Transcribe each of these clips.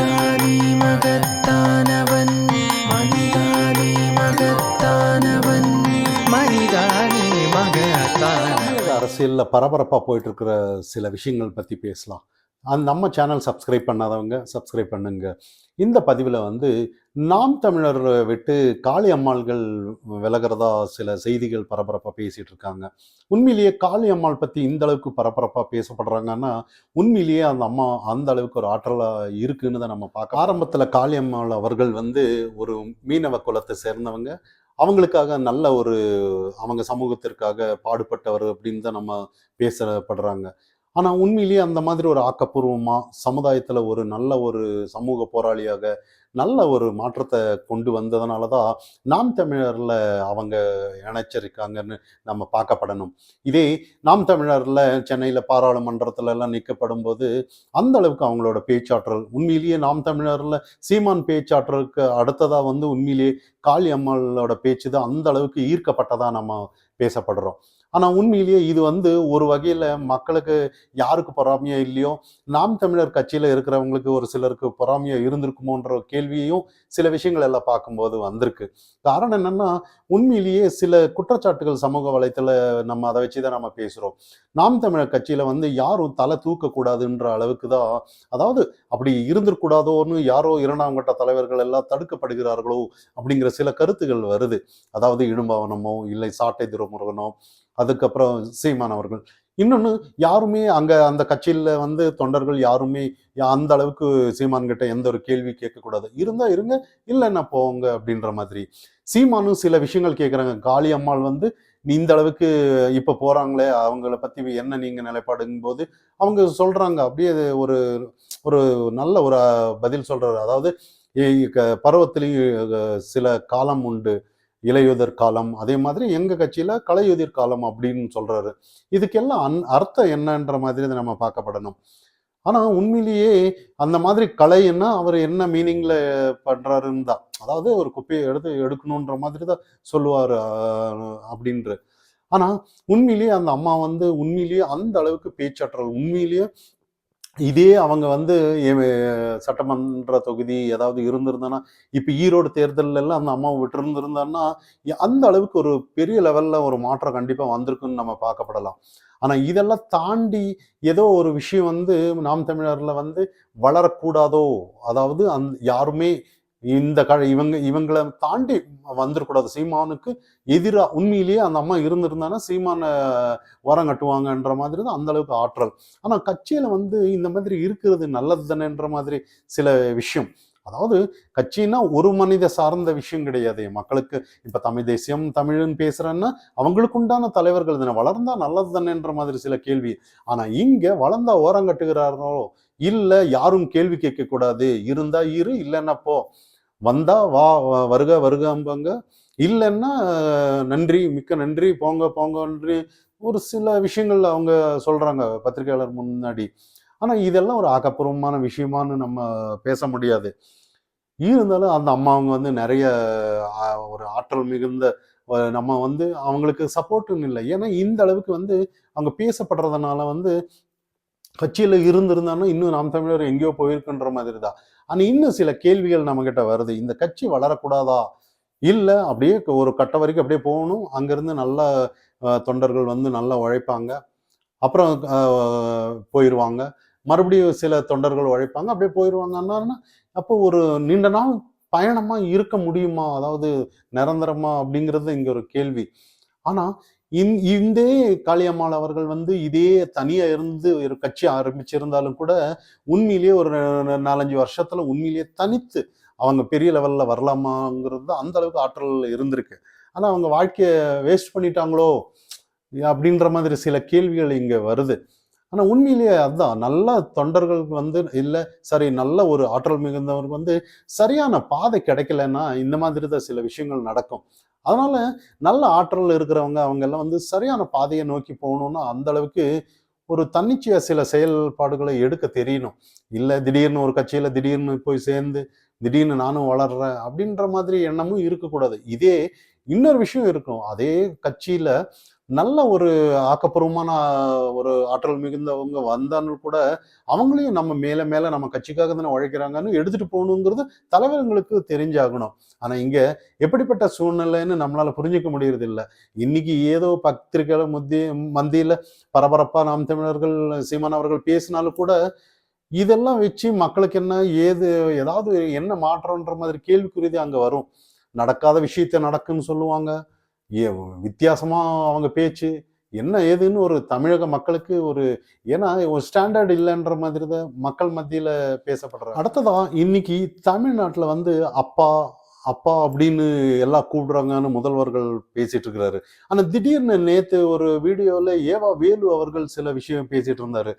மனிதானே மகத்தானவன், மனிதானே மகத்தானவன், மனிதானே மகத்தானவன். அரசியலில் பரபரப்பாக போயிட்டு இருக்கிற சில விஷயங்கள் பற்றி பேசலாம். நம்ம சேனல் சப்ஸ்கிரைப் பண்ணாதவங்க சப்ஸ்கிரைப் பண்ணுங்க. இந்த பதிவில் நாம் தமிழர் விட்டு காளி அம்மாள்கள் விலகிறதா சில செய்திகள் பரபரப்பாக பேசிகிட்டு இருக்காங்க. உண்மையிலேயே காளி அம்மாள் பற்றி இந்த அளவுக்கு பரபரப்பாக பேசப்படுறாங்கன்னா உண்மையிலேயே அந்த அம்மா அந்த அளவுக்கு ஒரு ஆற்றலாக இருக்குன்னு தான் நம்ம பார்க்க. ஆரம்பத்தில் காளி அம்மாள் அவர்கள் ஒரு மீனவ குலத்தை சேர்ந்தவங்க. அவங்களுக்காக நல்ல ஒரு அவங்க சமூகத்திற்காக பாடுபட்டவர் அப்படின்னு தான் நம்ம பேசப்படுறாங்க. ஆனால் உண்மையிலேயே அந்த மாதிரி ஒரு ஆக்கப்பூர்வமாக சமுதாயத்தில் ஒரு நல்ல ஒரு சமூக போராளியாக நல்ல ஒரு மாற்றத்தை கொண்டு வந்ததுனால தான் நாம் தமிழரில் அவங்க இணைச்சிருக்காங்கன்னு நம்ம பார்க்கப்படணும். இதே நாம் தமிழரில் சென்னையில் பாராளுமன்றத்திலலாம் நிற்கப்படும் போது அந்த அளவுக்கு அவங்களோட பேச்சாற்றல் உண்மையிலேயே நாம் தமிழரில் சீமான் பேச்சாற்றலுக்கு அடுத்ததாக உண்மையிலேயே காளி அம்மாளோட பேச்சு தான் அந்த அளவுக்கு ஈர்க்கப்பட்டதாக நம்ம பேசப்படுறோம். ஆனால் உண்மையிலேயே இது ஒரு வகையில் மக்களுக்கு யாருக்கு பொறாமையா இல்லையோ நாம் தமிழர் கட்சியில் இருக்கிறவங்களுக்கு ஒரு சிலருக்கு பொறாமையா இருந்திருக்குமோன்ற கேள்வியையும் சில விஷயங்கள் எல்லாம் பார்க்கும்போது வந்திருக்கு. காரணம் என்னன்னா உண்மையிலேயே சில குற்றச்சாட்டுகள் சமூக வலைத்தள நம்ம அதை வச்சு தான் நம்ம பேசுகிறோம். நாம் தமிழர் கட்சியில் யாரும் தலை தூக்கக்கூடாதுன்ற அளவுக்கு தான், அதாவது அப்படி இருந்திருக்கூடாதோன்னு யாரோ இரண்டாம் கட்ட தலைவர்கள் எல்லாம் தடுக்கப்படுகிறார்களோ அப்படிங்கிற சில கருத்துகள் வருது. அதாவது இடும்பவனமோ இல்லை சாட்டை துரைமுருகனோ அதுக்கப்புறம் சீமான் அவர்கள் இன்னொன்று யாருமே அங்கே அந்த கட்சியில் தொண்டர்கள் யாருமே அந்த அளவுக்கு சீமான் கிட்ட எந்த ஒரு கேள்வி கேட்கக்கூடாது. இருந்தா இருங்க இல்லைன்னா போங்க அப்படின்ற மாதிரி. சீமானும் சில விஷயங்கள் கேட்குறாங்க. காளி அம்மாள் இந்த அளவுக்கு இப்போ போகிறாங்களே அவங்கள பற்றி என்ன நீங்கள் நிலைப்பாடுங்கும் போது அவங்க சொல்கிறாங்க. அப்படியே ஒரு ஒரு நல்ல ஒரு பதில் சொல்கிறாரு. அதாவது பருவத்திலையும் சில காலம் உண்டு, இலையுதிர் காலம், அதே மாதிரி எங்க கட்சியில கலையுதிர் காலம் அப்படின்னு சொல்றாரு. இதுக்கெல்லாம் அர்த்தம் என்னன்ற மாதிரி நம்ம பார்க்கப்படணும். ஆனா உண்மையிலேயே அந்த மாதிரி கலைன்னா அவர் என்ன மீனிங்ல பண்றாருன்னு தான், அதாவது ஒரு குப்பையை எடுக்கணுன்ற மாதிரி தான் சொல்லுவாரு அப்படின்ற. ஆனா உண்மையிலேயே அந்த அம்மா உண்மையிலேயே அந்த அளவுக்கு பேச்சாற்றல், உண்மையிலேயே இதே அவங்க சட்டமன்ற தொகுதி ஏதாவது இருந்திருந்தானா, இப்ப ஈரோடு தேர்தல் எல்லாம் அந்த அம்மாவை விட்டு அந்த அளவுக்கு ஒரு பெரிய லெவல்ல ஒரு மாற்றம் கண்டிப்பா வந்திருக்குன்னு நம்ம பார்க்கப்படலாம். ஆனா இதெல்லாம் தாண்டி ஏதோ ஒரு விஷயம் நாம் தமிழர்ல வளரக்கூடாதோ, அதாவது யாருமே இந்த இவங்களை தாண்டி வந்துடக்கூடாது. சீமானுக்கு எதிரா உண்மையிலேயே அந்த அம்மா இருந்திருந்தானா சீமான ஓரம் கட்டுவாங்கன்ற மாதிரி தான் அந்த அளவுக்கு ஆற்றல். ஆனா கட்சியில இந்த மாதிரி இருக்கிறது நல்லது தானேன்ற மாதிரி சில விஷயம். அதாவது கட்சின்னா ஒரு மனித சார்ந்த விஷயம் கிடையாது. மக்களுக்கு இப்ப தமிழ் தேசியம் தமிழ்னு பேசுறேன்னா அவங்களுக்கு உண்டான தலைவர்கள் தானே, வளர்ந்தா நல்லது தானேன்ற மாதிரி சில கேள்வி. ஆனா இங்க வளர்ந்தா ஓரம் கட்டுகிறாரோ, இல்ல யாரும் கேள்வி கேட்க கூடாது, இருந்தா இரு இல்லைன்னா போ, வந்தா வா வருக வருகாம்பாங்க, இல்லைன்னா நன்றி மிக்க நன்றி போங்க போங்கன்று ஒரு சில விஷயங்கள் அவங்க சொல்றாங்க பத்திரிகையாளர் முன்னாடி. ஆனா இதெல்லாம் ஒரு ஆக்கப்பூர்வமான விஷயமானு நம்ம பேச முடியாது. இருந்தாலும் அந்த அம்மா அவங்க நிறைய ஒரு ஆற்றல் மிகுந்த நம்ம அவங்களுக்கு சப்போர்ட்டுன்னு இல்லை. ஏன்னா இந்த அளவுக்கு அவங்க பேசப்படுறதுனால கட்சியில இருந்திருந்தாலும் இன்னும் நாம் தமிழர் எங்கேயோ போயிருக்குன்ற மாதிரி தான். ஆனா இன்னும் சில கேள்விகள் நம்ம கிட்ட வருது. இந்த கட்சி வளரக்கூடாதா, இல்ல அப்படியே ஒரு கட்ட வரைக்கும் அப்படியே போகணும், அங்கிருந்து நல்ல தொண்டர்கள் நல்லா உழைப்பாங்க, அப்புறம் போயிடுவாங்க, மறுபடியும் சில தொண்டர்கள் உழைப்பாங்க, அப்படியே போயிடுவாங்கன்னா அப்போ ஒரு நீண்ட நாள் பயணமா இருக்க முடியுமா, அதாவது நிரந்தரமா அப்படிங்கிறது இங்க ஒரு கேள்வி. ஆனா இதே காளியம்மாள் அவர்கள் இதே தனியா இருந்து ஒரு கட்சி ஆரம்பிச்சிருந்தாலும் கூட உண்மையிலேயே ஒரு 4-5 வருஷத்துல உண்மையிலேயே தனித்து அவங்க பெரிய லெவல்ல வரலாமாங்கிறது அந்த அளவுக்கு ஆற்றல் இருந்திருக்கு. ஆனா அவங்க வாழ்க்கைய வேஸ்ட் பண்ணிட்டாங்களோ அப்படின்ற மாதிரி சில கேள்விகள் இங்க வருது. ஆனா உண்மையிலேயே அதுதான் நல்ல தொண்டர்களுக்கு இல்ல சரி நல்ல ஒரு ஆற்றல் மிகுந்தவருக்கு சரியான பாதை கிடைக்கலன்னா இந்த மாதிரி தான் சில விஷயங்கள் நடக்கும். அதனால நல்ல ஆற்றல் இருக்கிறவங்க அவங்க எல்லாம் சரியான பாதையை நோக்கி போகணும்னா அந்த அளவுக்கு ஒரு தன்னிச்சையா சில செயல்பாடுகளை எடுக்க தெரியணும். இல்ல திடீர்னு ஒரு கட்சியில திடீர்னு போய் சேர்ந்து திடீர்னு நானும் வளர்றேன் அப்படின்ற மாதிரி எண்ணமும் இருக்கக்கூடாது. இதே இன்னொரு விஷயம் இருக்கும். அதே கட்சியில நல்ல ஒரு ஆக்கப்பூர்வமான ஒரு ஆற்றல் மிகுந்தவங்க வந்தாலும் கூட, அவங்களையும் நம்ம மேல மேல நம்ம கட்சிக்காக தானே உழைக்கிறாங்கன்னு எடுத்துட்டு போகணுங்கிறது தலைவர்களுக்கு தெரிஞ்சாகணும். ஆனா இங்க எப்படிப்பட்ட சூழ்நிலைன்னு நம்மளால புரிஞ்சுக்க முடியறதில்ல. இன்னைக்கு ஏதோ பத்திரிக்கையில மத்தியில பரபரப்பா நாம் தமிழர்கள் சீமான் அவர்கள் பேசினாலும் கூட, இதெல்லாம் வச்சு மக்களுக்கு என்ன ஏது ஏதாவது என்ன மாற்றம்ன்ற மாதிரி கேள்விக்குறி அங்க வரும். நடக்காத விஷயத்த நடக்குன்னு சொல்லுவாங்க. ஏ வித்தியாசமா அவங்க பேச்சு, என்ன ஏதுன்னு ஒரு தமிழக மக்களுக்கு ஒரு ஏன்னா ஒரு ஸ்டாண்டர்ட் இல்லன்ற மாதிரி தான் மக்கள் மத்தியில பேசப்படுறாங்க. அடுத்ததா இன்னைக்கு தமிழ்நாட்டுல வந்து அப்பா, அப்பா அப்படின்னு எல்லாம் கூப்பிடுறாங்கன்னு முதல்வர்கள் பேசிட்டு இருக்கிறாரு. ஆனா திடீர்னு நேத்து ஒரு வீடியோல ஏவா வேலு அவர்கள் சில விஷயம் பேசிட்டு இருந்தாரு.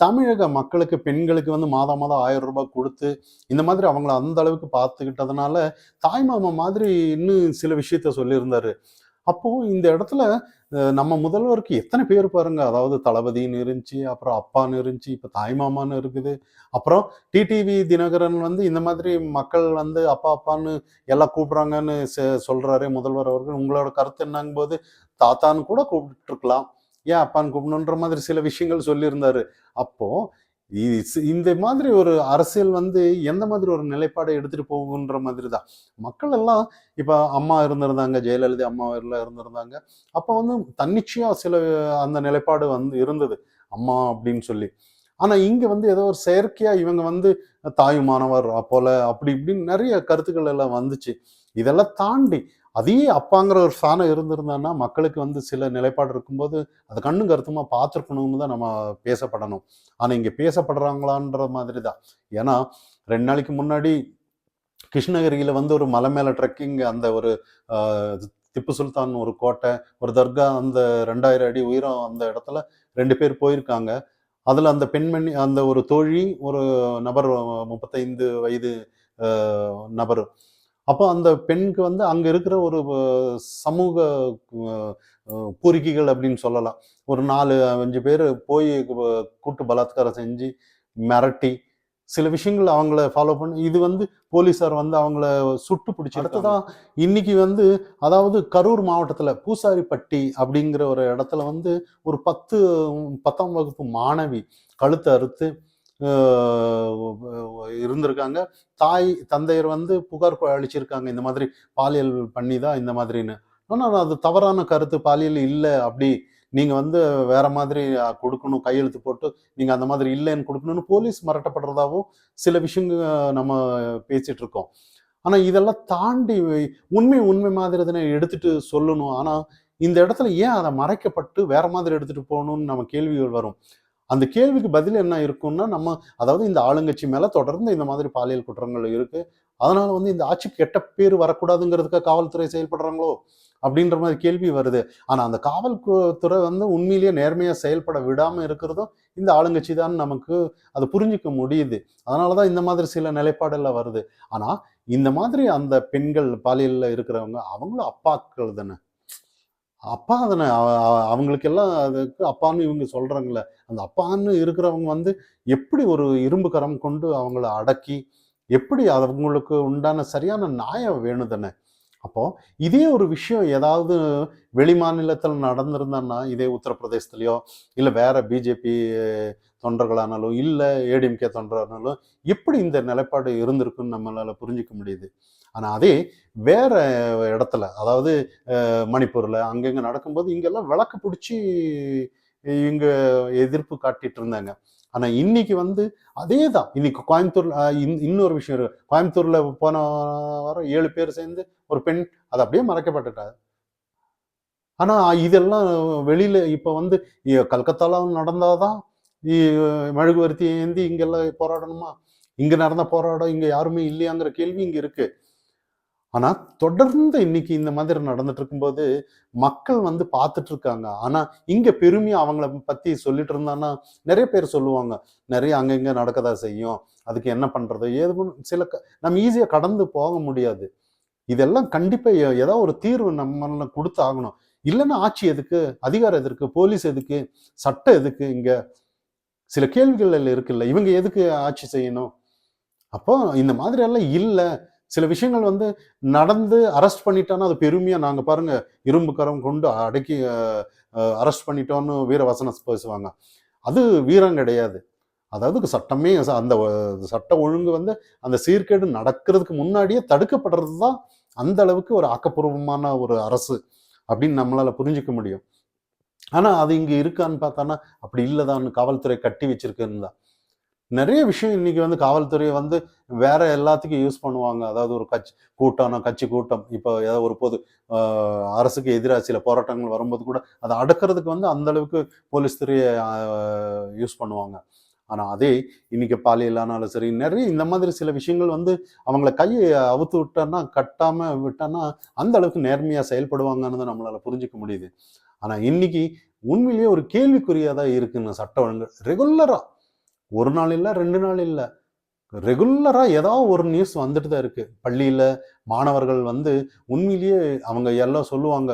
தமிழக மக்களுக்கு, பெண்களுக்கு வந்து மாதம் மாதம் ரூ. 1000 குடுத்து, இந்த மாதிரி அவங்கள அந்த அளவுக்கு பார்த்துக்கிட்டதுனால, தாய்மாமா மாதிரி இன்னும் சில விஷயத்த சொல்லியிருந்தாரு. அப்போ இந்த இடத்துல நம்ம முதல்வருக்கு எத்தனை பேர் பாருங்க. அதாவது தளபதின்னு இருந்துச்சு, அப்புறம் அப்பான்னு இருந்துச்சு, இப்ப தாய்மாமான்னு இருக்குது. அப்புறம் டிடிவி தினகரன் வந்து இந்த மாதிரி மக்கள் வந்து அப்பா, அப்பான்னு எல்லாம் கூப்பிடுறாங்கன்னு சொல்றாரே முதல்வர் அவர்கள். உங்களோட கருத்து என்னங்கும்போது, தாத்தான்னு கூட கூப்பிட்டுருக்கலாம். ஏன் அப்பான்னு கூப்பிடணுன்ற மாதிரி சில விஷயங்கள் சொல்லியிருந்தாரு. அப்போ இந்த மாதிரி ஒரு அரசியல் வந்து எந்த மாதிரி ஒரு நிலைப்பாடை எடுத்துட்டு போகுன்ற மாதிரி தான். மக்கள் எல்லாம் இப்ப அம்மா இருந்திருந்தாங்க, ஜெயலலிதா அம்மா எல்லாம் இருந்திருந்தாங்க. அப்ப வந்து தன்னிச்சையா சில அந்த நிலைப்பாடு வந்து இருந்தது. அம்மா அப்படின்னு சொல்லி. ஆனா இங்க வந்து ஏதோ ஒரு செயற்கையா இவங்க வந்து தாயுமானவர் போல அப்படி இப்படின்னு நிறைய கருத்துக்கள் எல்லாம் வந்துச்சு. இதெல்லாம் தாண்டி அதே அப்பாங்கிற ஒரு ஸ்தானம் இருந்திருந்தான்னா மக்களுக்கு வந்து சில நிலைப்பாடு இருக்கும்போது அதை கண்ணும் கருத்துமா பார்த்துருக்கணும்னு தான் நம்ம பேசப்படணும். ஆனா இங்க பேசப்படுறாங்களான்ற மாதிரி தான். ஏன்னா 2 நாளைக்கு முன்னாடி கிருஷ்ணகிரியில வந்து ஒரு மலை மேல ட்ரெக்கிங் அந்த ஒரு திப்பு சுல்தான் ஒரு கோட்டை, ஒரு தர்கா அந்த 2000 அடி உயரம் அந்த இடத்துல 2 பேர் போயிருக்காங்க. அதுல அந்த பெண்மணி அந்த ஒரு தோழி, ஒரு நபர் 35 வயது அ நபர். அப்போ அந்த பெண்ணுக்கு வந்து அங்க இருக்கிற ஒரு சமூக அ பூரிக்கைகள் அப்படின்னு சொல்லலாம். ஒரு 4, 5 பேரு போய் கூட்டு பலாத்காரம் செஞ்சு, மிரட்டி, சில விஷயங்கள் அவங்கள ஃபாலோ பண்ணி இது வந்து போலீஸார் வந்து அவங்கள சுட்டு பிடிச்சிருக்காங்க. அடுத்ததா இன்னைக்கு வந்து அதாவது கரூர் மாவட்டத்துல பூசாரிப்பட்டி அப்படிங்கிற ஒரு இடத்துல வந்து ஒரு 10ஆம் வகுப்பு மாணவி கழுத்தை அறுத்து இருந்திருக்காங்க. தாய், தந்தையர் வந்து புகார் அளிச்சிருக்காங்க. இந்த மாதிரி பாலியல் பண்ணி தான் இந்த மாதிரின்னு. ஆனா அது தவறான கருத்து. பாலியல் இல்ல அப்படி. நீங்க வந்து வேற மாதிரி குடுக்கணும். கையெழுத்து போட்டு நீங்க அந்த மாதிரி இல்லன்னு குடுக்கணும்னு போலீஸ் மிரட்டப்படுறதாவும் சில விஷயங்க நம்ம பேசிட்டு இருக்கோம். ஆனா இதெல்லாம் தாண்டி உண்மை உண்மை மாதிரி தானே எடுத்துட்டு சொல்லணும். ஆனா இந்த இடத்துல ஏன் அத மறைக்கப்பட்டு வேற மாதிரி எடுத்துட்டு போகணும்னு நம்ம கேள்விகள் வரும். அந்த கேள்விக்கு பதில் என்ன இருக்கும்னா, நம்ம அதாவது இந்த ஆளுங்கட்சி மேல தொடர்ந்து இந்த மாதிரி பாலியல் குற்றங்கள் இருக்கு. அதனால வந்து இந்த ஆட்சிக்கு கெட்ட பேரு வரக்கூடாதுங்கிறதுக்காக காவல்துறை செயல்படுறாங்களோ? அப்படின்ற மாரி கேள்வி வருது. ஆனா அந்த துறை வந்து உண்மையிலேயே நேர்மையா செயல்பட விடாம இருக்கிறதும் இந்த ஆளுங்கட்சி தான் நமக்கு அத புரிஞ்சுக்க முடியுது. அதனால தான் இந்த மாதிரி சில நிலைப்பாடெல்லாம் வருது. ஆனா இந்த மாதிரி அந்த பெண்கள் பாலியல்ல இருக்கிறவங்க, அவங்களும் அப்பாக்கள் தானே! அப்பா தானே. அவங்களுக்கெல்லாம் அதுக்கு அப்பான்னு இவங்க சொல்றாங்கல்ல. அந்த அப்பான்னு இருக்கிறவங்க வந்து எப்படி ஒரு இரும்பு கரம் கொண்டு அவங்கள அடக்கி, எப்படி அவங்களுக்கு உண்டான சரியான நியாயம் வேணும் தானே. அப்போ இதே ஒரு விஷயம் ஏதாவது வெளி மாநிலத்தில் நடந்திருந்தன்னா, இதே உத்தரப்பிரதேசத்திலயோ, இல்ல வேற பிஜேபி தொண்டர்களானாலும், இல்ல ஏடிஎம்கே தொண்டரானாலும், எப்படி இந்த நிலைப்பாடு இருந்திருக்குன்னு நம்மளால புரிஞ்சுக்க முடியுது. ஆனா அதே வேற இடத்துல, அதாவது மணிப்பூர்ல அங்கங்க நடக்கும்போது, இங்கெல்லாம் விளக்கு புடிச்சு இங்க எதிர்ப்பு காட்டிட்டு இருந்தாங்க. ஆனா இன்னைக்கு வந்து அதேதான். இன்னைக்கு கோயம்புத்தூர்ல இன்னொரு விஷயம் இருக்கு. கோயம்புத்தூர்ல போன வாரம் 7 பேர் சேர்ந்து ஒரு பெண் அது அப்படியே மறைக்கப்பட்டுட்டா. ஆனா இதெல்லாம் வெளியில இப்ப வந்து கல்கத்தால நடந்தா தான் இ மெழுகுவர்த்தி ஏந்தி இங்கெல்லாம் போராடணுமா? இங்க நடந்த போராட்டம் இங்க யாருமே இல்லையாங்கிற கேள்வி இங்க இருக்கு. ஆனா, தொடர்ந்து இன்னைக்கு இந்த மாதிரி நடந்துட்டு இருக்கும்போது, மக்கள் வந்து பார்த்துட்டு இருக்காங்க. ஆனா, இங்க பெருமையா அவங்கள பத்தி சொல்லிட்டு இருந்தான்னா, நெறைய பேர் சொல்லுவாங்க. நெறைய அங்க, இங்க நடக்கதான் செய்யும். அதுக்கு என்ன பண்றது? ஏதுன்னு நம்ம ஈஸியா கடந்து போக முடியாது. இதெல்லாம் கண்டிப்பா ஏதாவது ஒரு தீர்வு நம்மால குடுத்து ஆகணும். இல்லன்னா ஆட்சி எதுக்கு? அதிகாரம் எதற்கு? போலீஸ் எதுக்கு? சட்டம் எதுக்கு இங்க? சில கேள்விகள் இருக்குல்ல. இவங்க எதுக்கு ஆட்சி செய்யணும்? அப்போ இந்த மாதிரி எல்லாம் இல்ல. சில விஷயங்கள் வந்து நடந்து அரெஸ்ட் பண்ணிட்டான்னா அது பெருமையா நாங்க பாருங்க இரும்பு கரம் கொண்டு அடக்கி அரெஸ்ட் பண்ணிட்டோம்னு வீரவசனம் பேசுவாங்க. அது வீரம் கிடையாது. அதாவது சட்டமே அந்த சட்ட ஒழுங்கு வந்து அந்த சீர்கேடு நடக்கிறதுக்கு முன்னாடியே தடுக்கப்படுறது தான் அந்த அளவுக்கு ஒரு ஆக்கப்பூர்வமான ஒரு அரசு அப்படின்னு நம்மளால புரிஞ்சுக்க முடியும். ஆனா அது இங்க இருக்கான்னு பார்த்தான்னா அப்படி இல்லதான்னு காவல்துறை கட்டி வச்சிருக்குன்னு தான். நிறைய விஷயம் இன்னைக்கு வந்து காவல்துறையை வந்து வேற எல்லாத்துக்கும் யூஸ் பண்ணுவாங்க. அதாவது ஒரு கட்சி கூட்டம் இப்போ ஏதாவது ஒரு பொது அரசுக்கு எதிராக சில போராட்டங்கள் வரும்போது கூட அதை அடக்கிறதுக்கு வந்து அந்த அளவுக்கு போலீஸ் துறையை யூஸ் பண்ணுவாங்க. ஆனா அதே இன்னைக்கு பாலியல் ஆனாலும் சரி, நிறைய இந்த மாதிரி சில விஷயங்கள் வந்து அவங்கள கைய அவுத்து விட்டான்னா, கட்டாம விட்டான்னா, அந்த அளவுக்கு நேர்மையா செயல்படுவாங்கன்னு நம்மளால புரிஞ்சுக்க முடியுது. ஆனா இன்னைக்கு உண்மையிலேயே ஒரு கேள்விக்குறியா தான் இருக்குங்க சட்ட ஒழுங்கு. ரெகுலரா 1 நாள் இல்ல, 2 நாள் இல்ல. ரெகுலரா ஏதாவது ஒரு நியூஸ் வந்துட்டு தான் இருக்கு. பள்ளியில மாணவர்கள் வந்து உண்மையிலேயே அவங்க எல்லாம் சொல்லுவாங்க,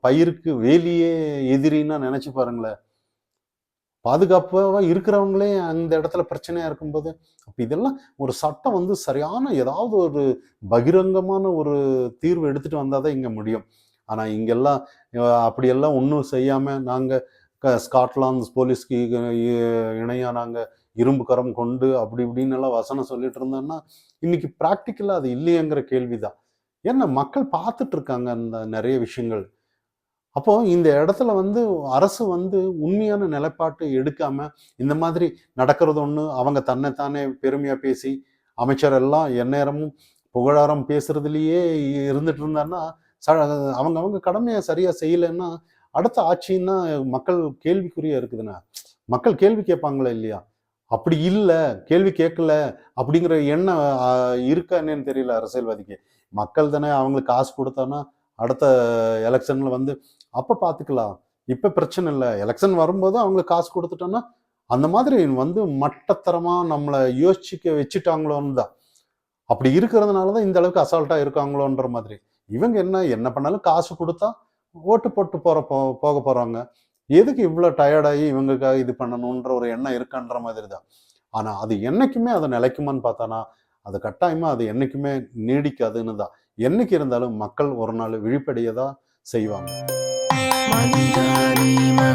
பயிருக்கு வேலியே எதிரின்னா நெனச்சு பாருங்களேன். பாதுகாப்பாக இருக்கிறவங்களே அந்த இடத்துல பிரச்சனையா இருக்கும்போது, அப்ப இதெல்லாம் ஒரு சட்டம் வந்து சரியான ஏதாவது ஒரு பகிரங்கமான ஒரு தீர்வு எடுத்துட்டு வந்தா தான் இங்க முடியும். ஆனா இங்கெல்லாம் அப்படியெல்லாம் ஒண்ணும் செய்யாம நாங்க ஸ்காட்லாந்து போலீஸ்க்கு இணையா நாங்க இரும்பு கரம் கொண்டு அப்படி இப்படின்னு எல்லாம் வசனம் சொல்லிட்டு இருந்தோம்னா, இன்னைக்கு பிராக்டிகலா அது இல்லையேங்கிற கேள்விதான். ஏன்னா மக்கள் பார்த்துட்டு இருக்காங்க அந்த நெறைய விஷயங்கள். அப்போ இந்த இடத்துல வந்து அரசு வந்து உண்மையான நிலைப்பாட்டு எடுக்காம, இந்த மாதிரி நடக்கிறது ஒண்ணு, அவங்க தன்னைத்தானே பெருமையா பேசி, அமைச்சர் எல்லாம் எந்நேரமும் புகழாரம் பேசுறதுலயே இருந்துட்டு இருந்தான்னா, ச அவங்க அவங்க கடமைய சரியா செய்யலைன்னா, அடுத்த ஆட்சின்னா மக்கள் கேள்விக்குறியா இருக்குதுண்ணா. மக்கள் கேள்வி கேட்பாங்களா இல்லையா? அப்படி இல்ல, கேள்வி கேட்கல அப்படிங்கிற எண்ணம் இருக்கா என்னன்னு தெரியல அரசியல்வாதிக்கு. மக்கள் தானே அவங்களுக்கு காசு குடுத்தோம்னா, அடுத்த எலக்ஷன்ல வந்து அப்ப பார்த்துக்கலாம். இப்ப பிரச்சனை இல்ல. எலக்ஷன் வரும்போது அவங்களுக்கு காசு குடுத்துட்டோம்னா, அந்த மாதிரி வந்து மட்டத்தரமா நம்மள யோசிச்சுக்க வச்சுட்டாங்களோன்னு தான். அப்படி இருக்கிறதுனால தான் இந்த அளவுக்கு அசால்ட்டா இருக்காங்களோன்ற மாதிரி. இவங்க என்ன பண்ணாலும் காசு குடுத்தா, ஓட்டு போட்டு போக போறாங்க. எதுக்கு இவ்ளோ டயர்ட் ஆயி இவங்களுக்காக இது பண்ணணுன்ற ஒரு எண்ணம் இருக்கான்ற மாதிரி தான். ஆனா அது என்னைக்குமே அது நிலைக்குமான்னு பார்த்தானா, அது கட்டாயமா அது என்னைக்குமே நீடிக்காதுன்னு தான். என்னைக்கு இருந்தாலும் மக்கள் ஒரு நாள் விழிப்படைய தான் செய்வாங்க. மனிதனே